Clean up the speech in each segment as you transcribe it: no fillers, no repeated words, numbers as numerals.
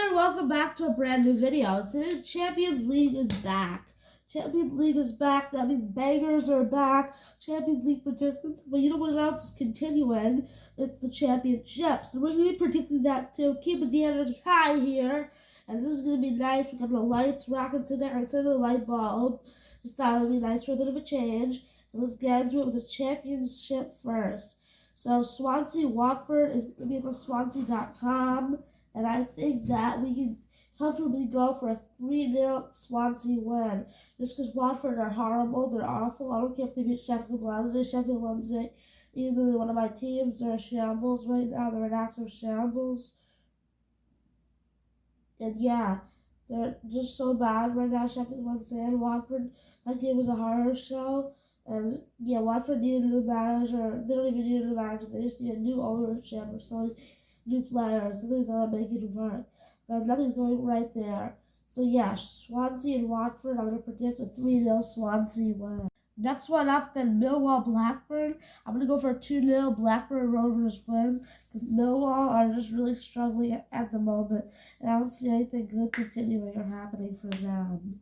and welcome back to a brand new video. Today, Champions League is back. Champions League is back. That means bangers are back. Champions League predictions. But you know what else is continuing? It's the championships. And we're going to be predicting that too. Keeping the energy high here. And this is going to be nice. We got the lights rocking today instead of the light bulb. Just thought it would be nice for a bit of a change. And let's get into it with the championship first. So Swansea Watford is going to be at the Swansea.com. And I think that we can comfortably go for a 3-0 Swansea win. Just because Watford are horrible, they're awful. I don't care if they beat Sheffield Wednesday. Sheffield Wednesday, even though they're one of my teams, they're a shambles right now. They're an active shambles. And yeah, they're just so bad right now, Sheffield Wednesday and Watford. That game was a horror show. And yeah, Watford needed a new manager. They don't even need a new manager. They just need a new ownership or something. New players, something that make it work. But nothing's going right there. So yeah, Swansea and Watford, I'm going to predict a 3-0 Swansea win. Next one up, then Millwall Blackburn. I'm going to go for a 2-0 Blackburn Rovers win. Because Millwall are just really struggling at the moment. And I don't see anything good continuing or happening for them.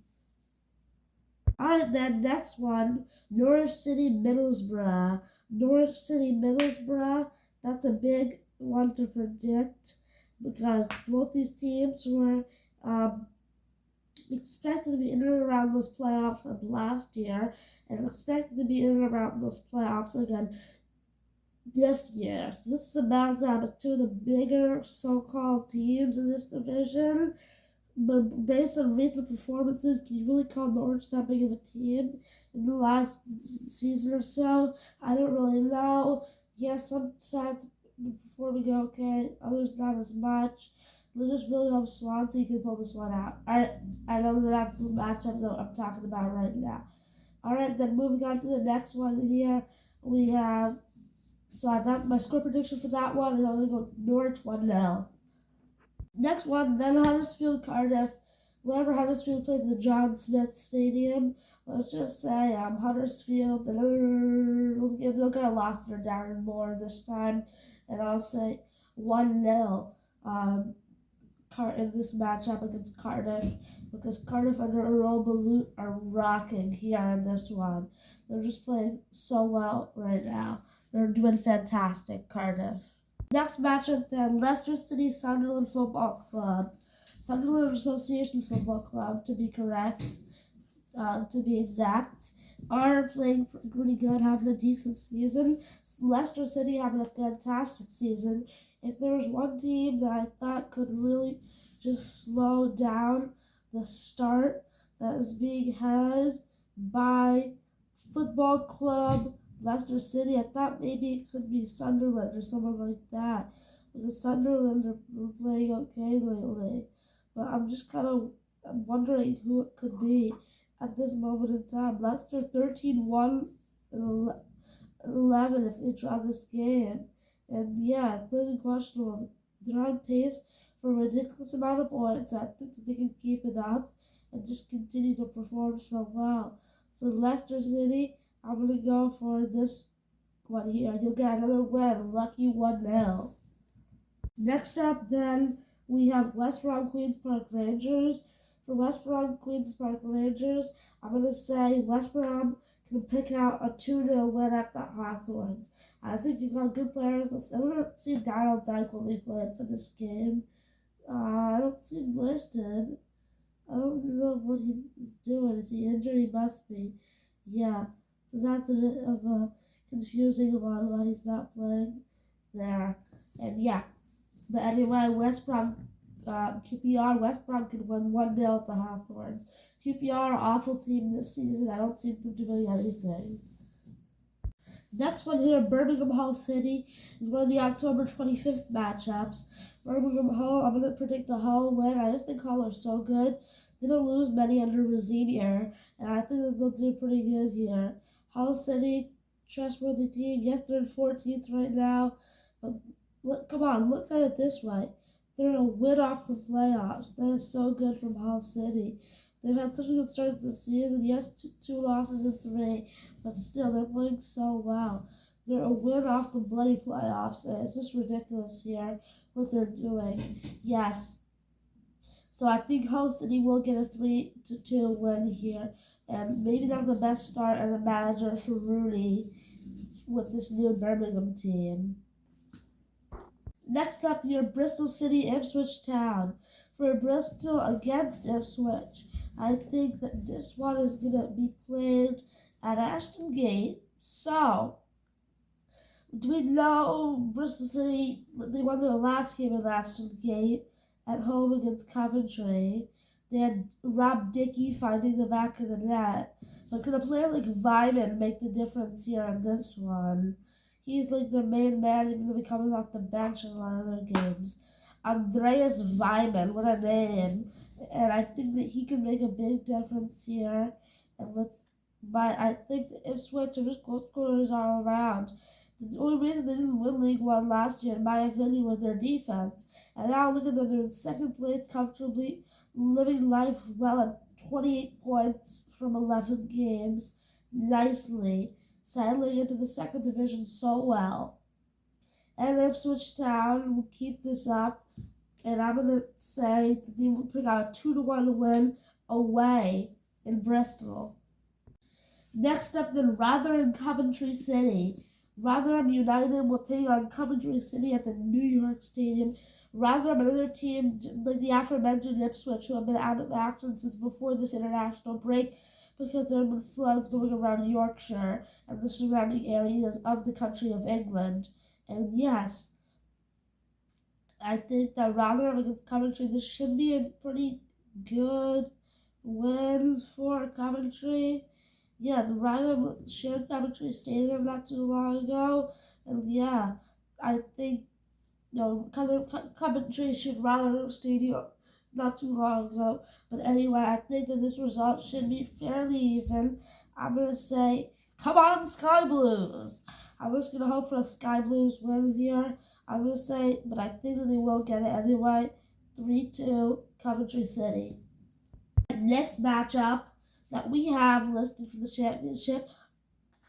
Alright, then next one, Norwich City Middlesbrough. Norwich City Middlesbrough, that's a big one to predict because both these teams were expected to be in and around those playoffs of last year and expected to be in and around those playoffs again this year. So this is a meltdown of two of the bigger so-called teams in this division. But based on recent performances, can you really call Norwich that big of a team in the last season or so? I don't really know. Yes, some sides before we go, okay, others not as much. Let's just really hope Swansea can pull this one out. I know they're not the matchup that I'm talking about right now. Alright, then moving on to the next one here, we have, so I thought my score prediction for that one is I'm going to go Norwich 1-0. Next one, then Huddersfield Cardiff. Wherever Huddersfield plays in the John Smith Stadium, let's just say Huddersfield, they'll get a loss to Darren Moore this time. And I'll say 1-0 in this matchup against Cardiff because Cardiff under Earl Balut are rocking here in this one. They're just playing so well right now. They're doing fantastic, Cardiff. Next matchup then, Leicester City Sunderland Football Club. Sunderland Association Football Club, to be correct, to be exact, are playing pretty good, having a decent season. Leicester City having a fantastic season. If there was one team that I thought could really just slow down the start that is being had by Football Club Leicester City, I thought maybe it could be Sunderland or someone like that. Because Sunderland are playing okay lately. But I'm just kind of wondering who it could be at this moment in time. Leicester 13-1 and 11 if they draw this game. And yeah, it's really questionable. They're on pace for a ridiculous amount of points. I think that they can keep it up and just continue to perform so well. So Leicester City, I'm going to go for this one here. You'll get another win. Lucky 1-0. Next up then, we have West Brom Queen's Park Rangers. For West Brom Queen's Park Rangers, I'm going to say West Brom can pick out a 2-0 win at the Hawthorns. I think you got good players. I don't see Donald Dyke will be playing for this game. I don't see him listed. I don't know what he's doing. Is he injured? He must be. Yeah. So that's a bit of a confusing one why he's not playing there. And yeah. But anyway, West Brom, QPR, West Brom can win 1-0 at the Hawthorns. QPR, awful team this season. I don't see them doing anything. Next one here, Birmingham Hull City, is one of the October 25th matchups. Birmingham Hull, I'm going to predict the Hull win. I just think Hull are so good. They don't lose many under Rosenior, and I think that they'll do pretty good here. Hull City, trustworthy team. Yes, they're in 14th right now, but come on, look at it this way. They're a win off the playoffs. That is so good from Hull City. They've had such a good start to the season. Yes, two losses in 3, but still, they're playing so well. They're a win off the bloody playoffs, and it's just ridiculous here what they're doing. Yes, So I think Hull City will get a 3-2 win here. And maybe not the best start as a manager for Rooney with this new Birmingham team. Next up, your Bristol City Ipswich Town. For Bristol against Ipswich, I think that this one is going to be played at Ashton Gate. So, do we know Bristol City, they won their last game at Ashton Gate at home against Coventry. They had Rob Dickey finding the back of the net. But could a player like Vyman make the difference here on this one? He's like their main man, even though he's coming off the bench in a lot of their games. Andreas Vyman, what a name. And I think that he can make a big difference here. But I think the Ipswich and his goal scorers are around. The only reason they didn't win League One last year, in my opinion, was their defense. And now look at them, they're in second place comfortably, living life well at 28 points from 11 games, nicely, settling into the second division so well. And Ipswich Town will keep this up, and I'm going to say that they will pick out a 2-1 win away in Bristol. Next up, then Rotherham Coventry City. Rotherham United will take on Coventry City at the New York Stadium. Rotherham, another team like the aforementioned Ipswich, who have been out of action since before this international break because there have been floods going around Yorkshire and the surrounding areas of the country of England. And yes, I think that Rotherham against Coventry, this should be a pretty good win for Coventry. Yeah, the Rotherham shared Coventry Stadium not too long ago, and yeah, I think Coventry should Rotherham Stadium not too long ago. But anyway, I think that this result should be fairly even. I'm gonna say, come on, Sky Blues! I'm just gonna hope for a Sky Blues win here. I'm gonna say, but I think that they will get it anyway. 3-2 Coventry City. Next matchup that we have listed for the championship,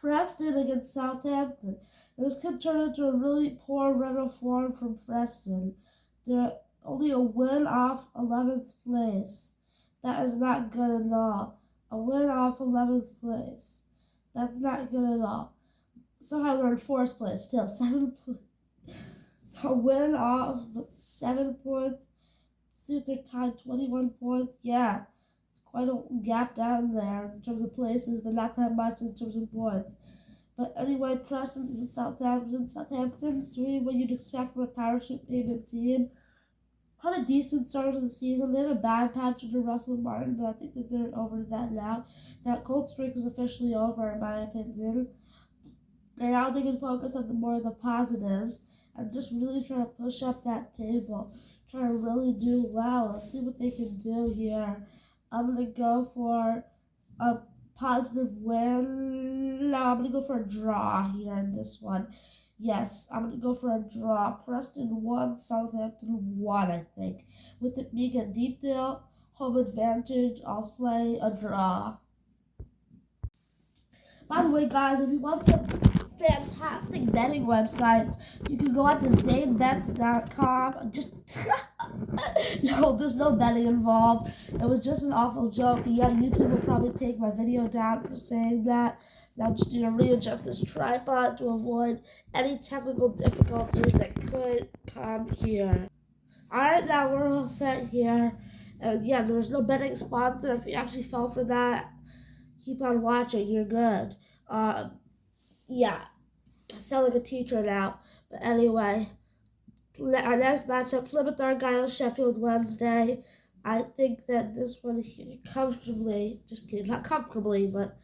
Preston against Southampton. This could turn into a really poor run of form from Preston. They're only a win off 11th place. That is not good at all. A win off 11th place. That's not good at all. Somehow they're in 4th place still. 7 points. A win off 7 points. See if they're tied 21 points. Yeah. Quite a gap down there in terms of places, but not that much in terms of points. But anyway, Preston and Southampton doing what you'd expect from a parachute payment team. Had a decent start to the season. They had a bad patch under Russell Martin, but I think that they're over that now. That cold streak is officially over, in my opinion. And now they can focus on more of the positives and just really try to push up that table. Try to really do well. Let's see what they can do here. I'm going to go for a positive win. No, I'm going to go for a draw here in this one. Yes, I'm going to go for a draw. Preston 1, Southampton 1, I think. With it being a Deepdale home advantage, I'll play a draw. By the way, guys, if you want some fantastic betting websites, you can go on to zanebets.com. Just no, there's no betting involved. It was just an awful joke. Yeah, YouTube will probably take my video down for saying that. Now I'm just going to readjust this tripod to avoid any technical difficulties that could come here. Alright, now we're all set here. And yeah, there's no betting sponsor. If you actually fell for that, keep on watching. You're good. Yeah, I sound like a teacher now. But anyway, our next matchup, Plymouth Argyle, Sheffield Wednesday. I think that this one here comfortably, just kidding, not comfortably, but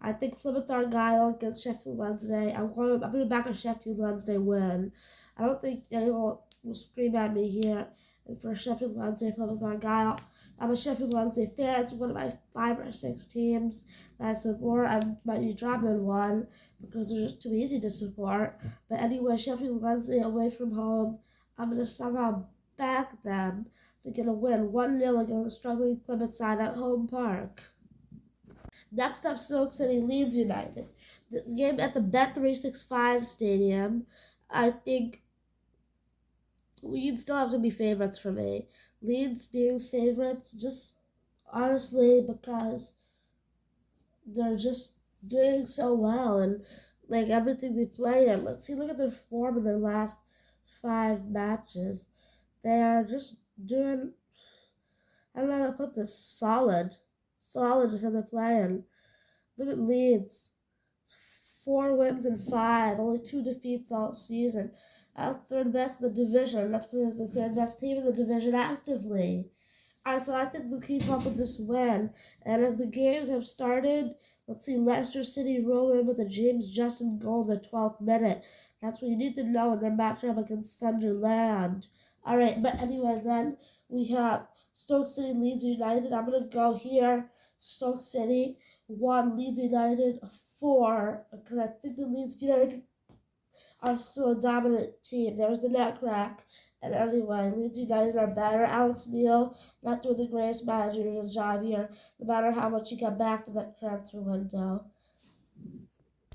I think Plymouth Argyle against Sheffield Wednesday. I'm going to back a Sheffield Wednesday win. I don't think anyone will scream at me here. And for Sheffield Wednesday, Plymouth Argyle, I'm a Sheffield Wednesday fan. It's one of my 5 or 6 teams that I support. I might be dropping one because they're just too easy to support. But anyway, Sheffield Wednesday away from home. I'm going to somehow back them to get a win 1-0 against the struggling Plymouth side at Home Park. Next up, Stoke City, Leeds United. The game at the Bet365 Stadium. I think Leeds still have to be favorites for me. Leeds being favorites, just honestly because they're just doing so well and like everything they play in. Let's see, look at their form in their last 5 matches. They are just doing, I don't know how to put this, solid. Solid is how they're playing. Look at Leeds. 4 wins and 5, only 2 defeats all season. Third best in the division. That's probably the third best team in the division actively. So I think they'll keep up with this win. And as the games have started, let's see Leicester City roll in with a James Justin goal in the 12th minute. That's what you need to know in their matchup against Sunderland. Alright, but anyway, then we have Stoke City Leeds United. I'm going to go here. Stoke City 1, Leeds United 4, because I think the Leeds United are still a dominant team. There's the net crack. And anyway, Leeds United are better. Alex Neil not doing the greatest managerial job here, no matter how much he got back to that transfer window.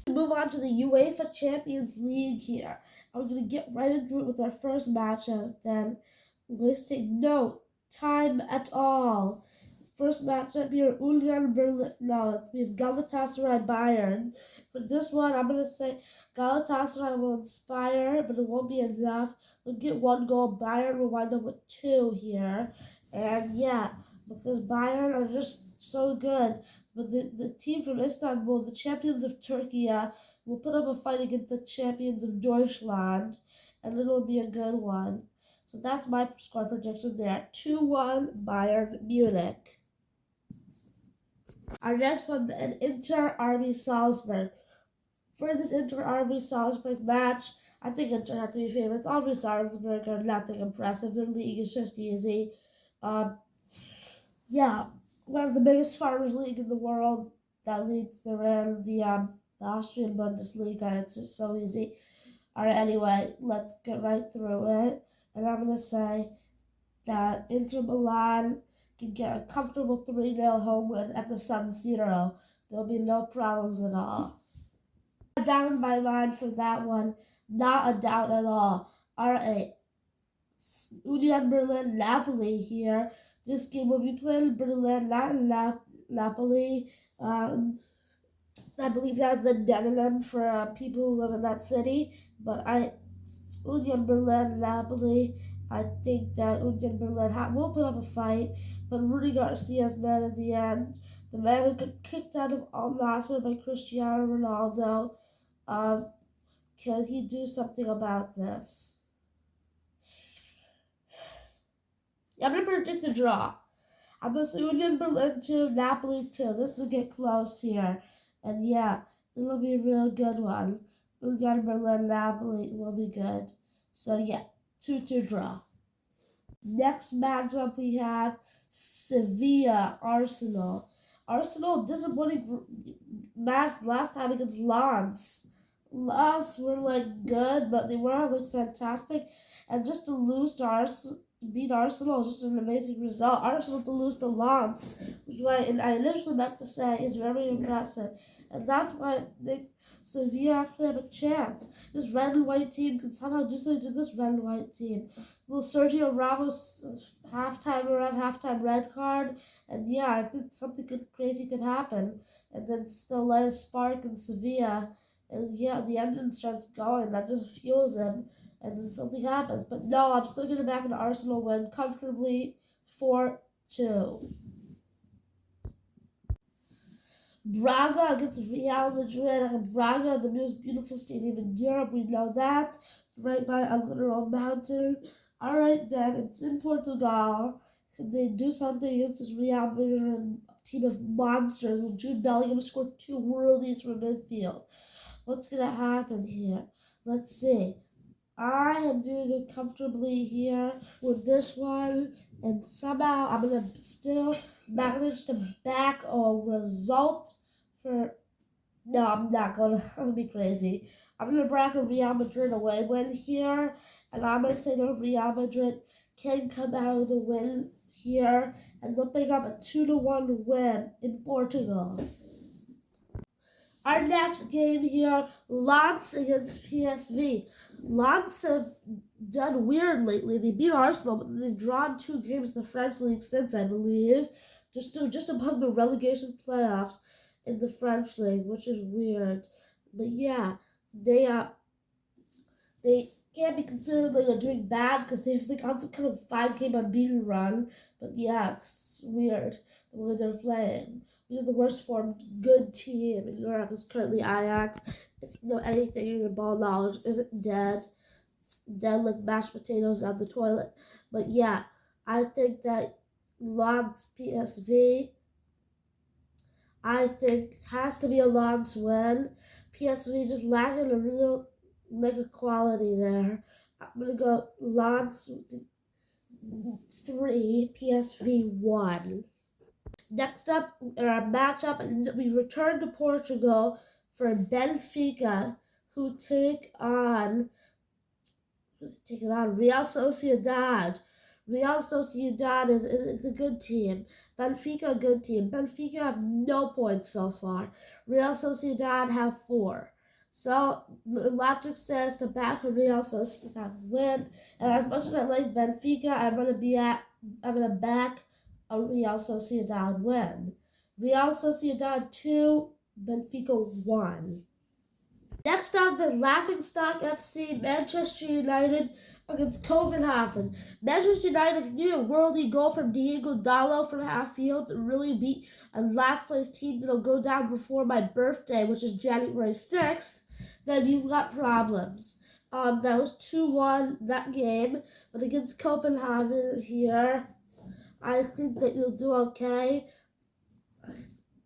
Move on to the UEFA Champions League here. I'm going to get right into it with our first matchup, then wasting no time at all. First matchup here, Union Berlin. No, we have Galatasaray Bayern. For this one, I'm going to say Galatasaray will inspire, but it won't be enough. They'll get 1 goal. Bayern will wind up with 2 here. And yeah, because Bayern are just so good. But the team from Istanbul, the champions of Turkey, will put up a fight against the champions of Deutschland. And it'll be a good one. So that's my score prediction there. 2-1 Bayern Munich. Our next one, an Inter RB Salzburg. For this Inter RB Salzburg match, I think Inter have to be favorites. RB Salzburg are nothing impressive. Their league is just easy. Yeah, one of the biggest farmers league in the world. That league they're in the Austrian Bundesliga. It's just so easy. Alright, anyway, let's get right through it. And I'm gonna say that Inter Milan can get a comfortable 3-0 home win at the San Siro. There'll be no problems at all. Not a doubt in my mind for that one. Not a doubt at all. Alright. Union Berlin, Napoli here. This game will be played in Berlin, not in Napoli. I believe that's the demonym for people who live in that city. But Union Berlin, Napoli. I think that Union Berlin will put up a fight, but Rudy Garcia's man at the end, the man who got kicked out of Al Nassr by Cristiano Ronaldo, can he do something about this? I'm going to predict the draw. I'm going to say Union Berlin 2, Napoli 2. This will get close here. And yeah, it'll be a real good one. Union Berlin, Napoli will be good. So yeah, 2-2 draw. Next matchup we have Sevilla Arsenal. Arsenal disappointing match last time against Lens. Lens were like good, but they weren't like fantastic. And just to lose to beat Arsenal is just an amazing result. Arsenal to lose to Lens, which I literally meant to say is very impressive. And that's why I think Sevilla actually have a chance. This red and white team can somehow do something to this red and white team. Little Sergio Ramos halftime red card, and yeah, I think something crazy could happen, and then still let a spark in Sevilla, and yeah, the engine starts going. That just fuels him, and then something happens. But no, I'm still getting back into Arsenal win comfortably 4-2. Braga against Real Madrid. Braga, the most beautiful stadium in Europe. We know that. Right by a literal mountain. Alright then, it's in Portugal. Can they do something against this Real Madrid team of monsters? Will Jude Bellingham score 2 worldies from midfield? What's going to happen here? Let's see. I am doing it comfortably here with this one, and somehow I'm going to still manage to back a result for... No, I'm not going to. I'm going to be crazy. I'm going to back a Real Madrid away win here, and I'm going to say that Real Madrid can come out of the win here, and they'll pick up a 2-1 win in Portugal. Our next game here, Lens against PSV. Lens have done weird lately. They beat Arsenal, but they've drawn 2 games in the French league since, I believe. They're still just above the relegation playoffs in the French league, which is weird. But yeah, they can't be considered like doing bad because they have like on some kind of 5 game unbeaten run. But yeah, it's weird the way they're playing. We are the worst formed good team in Europe is currently Ajax. If you know anything in your ball knowledge, isn't dead like mashed potatoes down the toilet. But yeah, I think that Lens PSV, I think has to be a Lens win. PSV just lacking a real like a quality there. I'm gonna go Lens 3, PSV 1. Next up, our matchup, and we return to Portugal for Benfica, who take on Real Sociedad. Real Sociedad is a good team. Benfica, a good team. Benfica have no points so far. Real Sociedad have 4. So logic says to back a Real Sociedad win. And as much as I like Benfica, I'm gonna back a Real Sociedad win. Real Sociedad 2, Benfica 1. Next up, the Laughingstock FC Manchester United against Copenhagen. Manchester United need a worldy goal from Diego Dallo from half field to really beat a last place team that'll go down before my birthday, which is January 6th. Then you've got problems. That was 2-1 that game, but against Copenhagen here, I think that you'll do okay.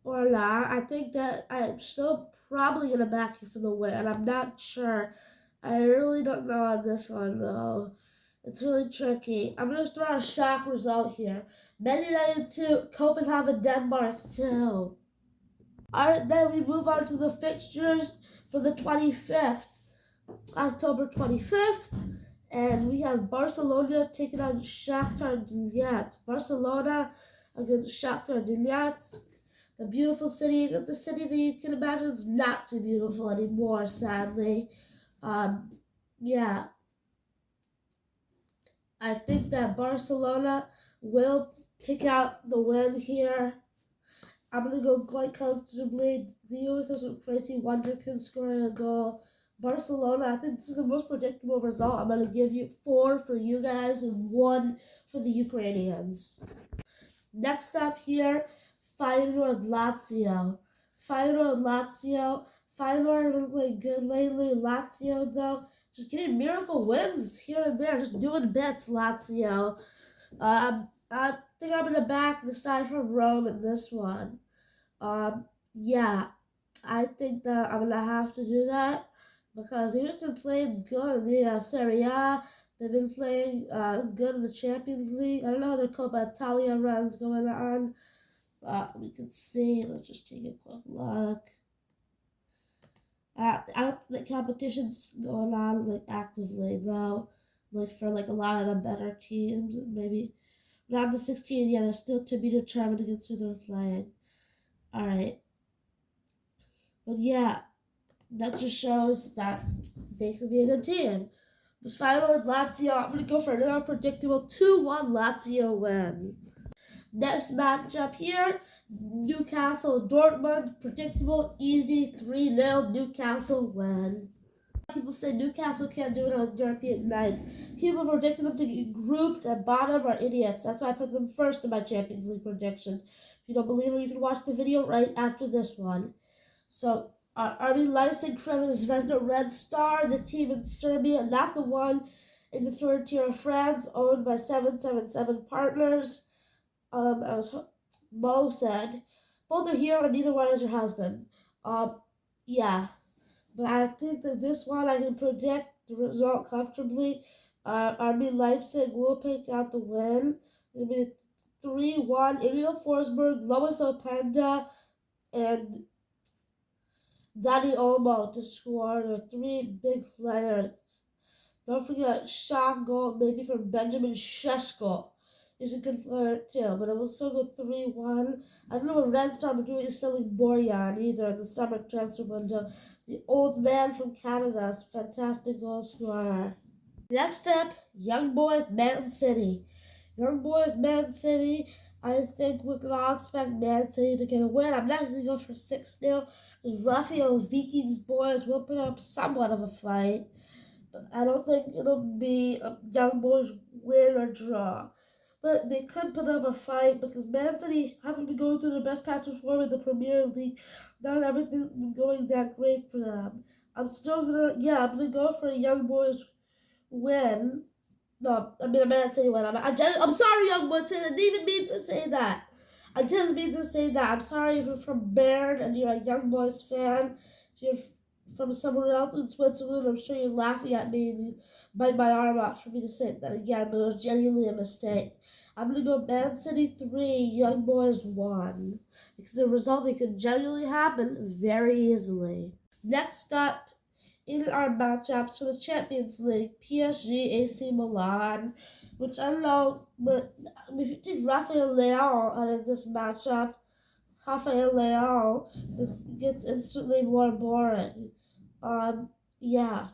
Or not. I think that I'm still probably going to back you for the win, and I'm not sure. I really don't know on this one, though. It's really tricky. I'm going to throw a shock result here. Man United 2, Copenhagen, Denmark 2. Alright, then we move on to the fixtures for the 25th, October 25th. And we have Barcelona taking on Shakhtar Donetsk. Barcelona against Shakhtar Donetsk. The beautiful city, the city that you can imagine is not too beautiful anymore, sadly. Yeah, I think that Barcelona will pick out the win here. I'm going to go quite comfortably. The U.S. has some crazy wonderkin scoring a goal. Barcelona, I think this is the most predictable result. I'm going to give you 4 for you guys and 1 for the Ukrainians. Next up here, Feyenoord Lazio. Feyenoord have been playing good lately. Lazio, though, just getting miracle wins here and there, just doing bits, Lazio. I think I'm going to back the side from Rome in this one. Yeah, I think that I'm going to have to do that because they've just been playing good in the Serie A. They've been playing good in the Champions League. I don't know how their Coppa Italia run's going on. We can see. Let's just take a quick look. I don't think competition's going on like actively though. Like for like a lot of the better teams, maybe round to 16. Yeah, they're still to be determined against who they're playing. All right, but yeah, that just shows that they could be a good team. But Feyenoord Lazio, I'm gonna go for another predictable 2-1 Lazio win. Next matchup here, Newcastle Dortmund, predictable, easy 3-0 Newcastle win. People say Newcastle can't do it on European nights. People predicted them to get grouped at bottom are idiots. That's why I put them first in my Champions League predictions. If you don't believe me, you can watch the video right after this one. So, RB Leipzig, Crvena Zvezda Red Star, the team in Serbia, not the one in the third tier of France, owned by 777 Partners. As Mo said, both are here and neither one is your husband. Yeah. But I think that this one I can predict the result comfortably. RB Leipzig will pick out the win. It'll be 3-1. Emil Forsberg, Lois Openda, and Dani Olmo to score. The 3 big players. Don't forget shot goal maybe from Benjamin Šeško. Is a good player too, but it will still go 3-1. I don't know what Red Star are doing is selling Borjan either in the summer transfer window. The old man from Canada is a fantastic goal scorer. Next up, Young Boys Man City. Young Boys Man City. I think we can all expect Man City to get a win. I'm not going to go for 6-0 because Rafael Vikings boys will put up somewhat of a fight. But I don't think it'll be a Young Boys win or draw. But they could put up a fight because Man City haven't been going through the best patch of form in the Premier League. Not everything's been going that great for them. I'm gonna go for a Young Boys win. No, I mean a Man City win. I'm sorry, Young Boys fan. I didn't even mean to say that. I didn't mean to say that. I'm sorry if you're from Bern and you're a Young Boys fan. If you're from somewhere else in Switzerland, I'm sure you're laughing at me and you bite my arm off for me to say that again, but it was genuinely a mistake. I'm going to go Man City 3, Young Boys 1. Because the result could genuinely happen very easily. Next up, in our matchups for the Champions League, PSG, AC Milan, which I don't know, but if you take Rafael Leão out of this matchup, Rafael Leão gets instantly more boring. Yeah.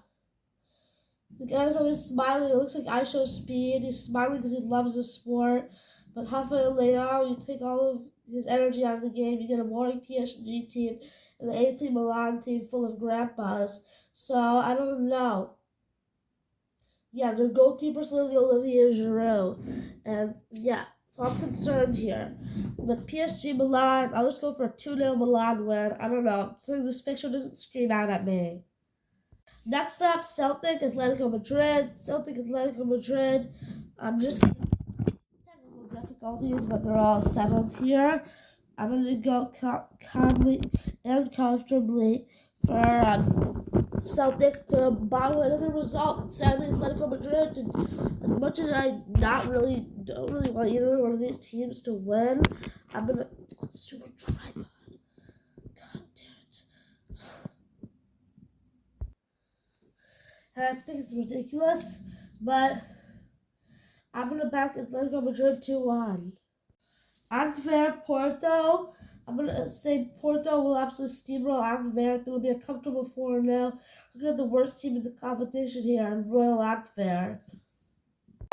The guy's always smiling. It looks like I Show Speed. He's smiling because he loves the sport. But Rafael Leão, you take all of his energy out of the game, you get a boring PSG team and the AC Milan team full of grandpas. So, I don't know. Yeah, their goalkeeper's literally Olivier Giroud. And, yeah, so I'm concerned here. But PSG Milan, I'll just go for a 2-0 Milan win. I don't know. So this picture doesn't scream out at me. Next up, Celtic Atletico Madrid. Celtic Atletico Madrid. I'm just technical difficulties, but they're all settled here. I'm going to go calmly and comfortably for Celtic to bottle another result. Sadly, Atletico Madrid, as much as I don't really want either one of these teams to win, I'm going to super tripod. God damn it. And I think it's ridiculous, but I'm going to back Atletico Madrid 2-1. Antwerp, Porto. I'm going to say Porto will absolutely steamroll Antwerp. It'll be a comfortable 4-0. Look at the worst team in the competition here in Royal Antwerp.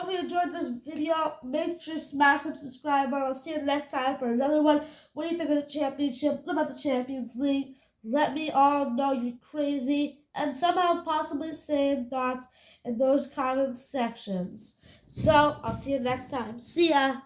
If you enjoyed this video, make sure to smash the subscribe button. I'll see you next time for another one. What do you think of the championship? What about the Champions League? Let me all know you're crazy and somehow possibly sane thoughts in those comment sections. So, I'll see you next time. See ya!